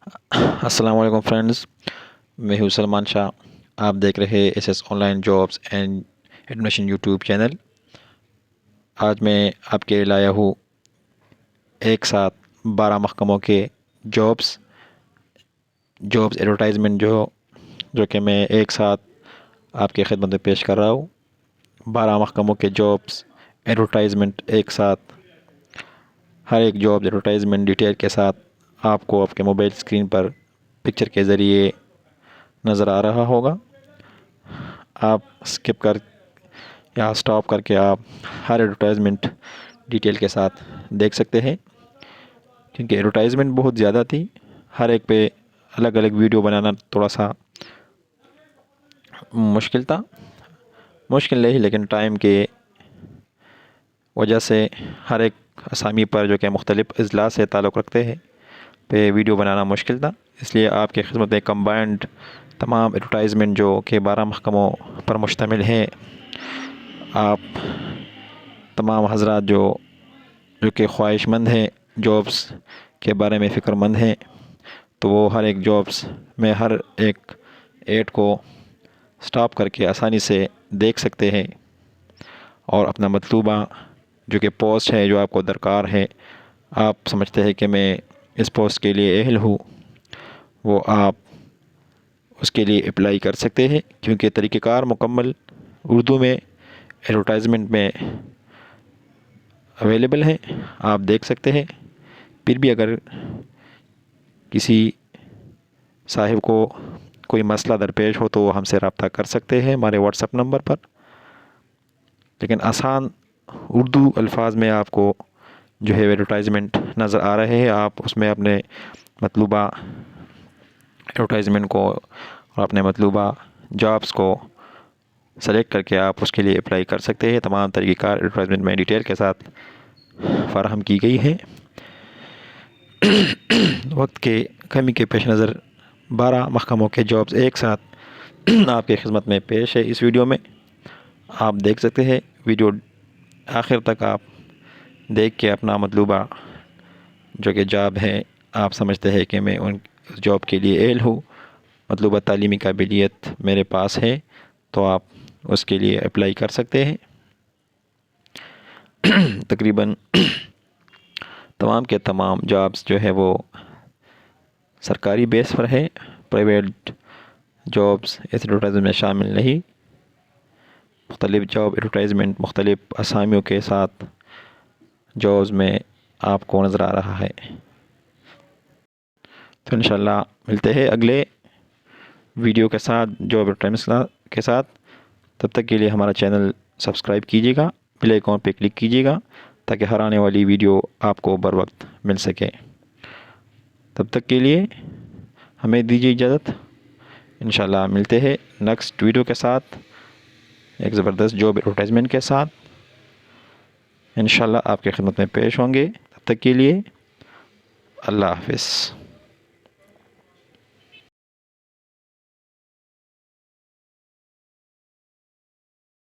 السلام علیکم فرینڈز، میں ہوں سلمان شاہ۔ آپ دیکھ رہے S S on line jobs and admission YouTube channel. آج میں آپ کے لایا ہوں ایک ساتھ 12 محکموں کے جابس ایڈورٹائزمنٹ جو کہ میں ایک ساتھ آپ کے خدمت میں پیش کر رہا ہوں۔ 12 محکموں کے جابس ایڈورٹائزمنٹ ایک ساتھ، ہر ایک جاب ایڈورٹائزمنٹ ڈیٹیل کے ساتھ آپ کو آپ کے موبائل اسکرین پر پکچر کے ذریعے نظر آ رہا ہوگا۔ آپ اسکپ کر یا سٹاپ کر کے آپ ہر ایڈورٹائزمنٹ ڈیٹیل کے ساتھ دیکھ سکتے ہیں، کیونکہ ایڈورٹائزمنٹ بہت زیادہ تھی۔ ہر ایک پہ الگ الگ ویڈیو بنانا تھوڑا سا مشکل نہیں، لیکن ٹائم کے وجہ سے ہر ایک اسامی پر جو کہ مختلف اضلاع سے تعلق رکھتے ہیں پہ ویڈیو بنانا مشکل تھا۔ اس لیے آپ کی خدمت میں کمبائنڈ تمام ایڈورٹائزمنٹ جو کہ 12 محکموں پر مشتمل ہیں، آپ تمام حضرات جو کہ خواہش مند ہیں، جابس کے بارے میں فکر مند ہیں، تو وہ ہر ایک جابس میں ہر ایک ایڈ کو سٹاپ کر کے آسانی سے دیکھ سکتے ہیں، اور اپنا مطلوبہ جو کہ پوسٹ ہے جو آپ کو درکار ہے، آپ سمجھتے ہیں کہ میں اس پوسٹ کے لیے اہل ہوں، وہ آپ اس کے لیے اپلائی کر سکتے ہیں، کیونکہ طریقہ کار مکمل اردو میں ایڈورٹائزمنٹ میں اویلیبل ہیں، آپ دیکھ سکتے ہیں۔ پھر بھی اگر کسی صاحب کو کوئی مسئلہ درپیش ہو تو وہ ہم سے رابطہ کر سکتے ہیں ہمارے واٹس ایپ نمبر پر، لیکن آسان اردو الفاظ میں آپ کو جو ہے ایڈورٹائزمنٹ نظر آ رہے ہیں۔ آپ اس میں اپنے مطلوبہ ایڈورٹائزمنٹ کو اور اپنے مطلوبہ جابس کو سلیکٹ کر کے آپ اس کے لیے اپلائی کر سکتے ہیں۔ تمام طریقہ کار ایڈورٹائزمنٹ میں ڈیٹیل کے ساتھ فراہم کی گئی ہے۔ وقت کے کمی کے پیش نظر 12 محکموں کے جابس ایک ساتھ آپ کی خدمت میں پیش ہے۔ اس ویڈیو میں آپ دیکھ سکتے ہیں، ویڈیو آخر تک آپ دیکھ کے اپنا مطلوبہ جو کہ جاب ہے، آپ سمجھتے ہیں کہ میں ان جاب کے لیے اہل ہوں، مطلوبہ تعلیمی قابلیت میرے پاس ہے، تو آپ اس کے لیے اپلائی کر سکتے ہیں۔ تقریباً تمام کے تمام جابس جو ہے وہ سرکاری بیس پر ہے، پرائیویٹ جابس اس ایڈورٹائزمنٹ میں شامل نہیں۔ مختلف جاب ایڈورٹائزمنٹ مختلف اسامیوں کے ساتھ جابس میں آپ کو نظر آ رہا ہے۔ تو انشاءاللہ ملتے ہیں اگلے ویڈیو کے ساتھ، جاب ایڈورٹائزمنٹ کے ساتھ۔ تب تک کے لیے ہمارا چینل سبسکرائب کیجیے گا، بیل آئیکن پہ کلک کیجیے گا، تاکہ ہر آنے والی ویڈیو آپ کو بر وقت مل سکے۔ تب تک کے لیے ہمیں دیجیے اجازت۔ انشاءاللہ ملتے ہیں نیکسٹ ویڈیو کے ساتھ، ایک زبردست جاب ایڈورٹائزمنٹ کے ساتھ۔ انشاءاللہ آپ کی خدمت میں پیش ہوں گے۔ تب تک کے لیے اللہ حافظ۔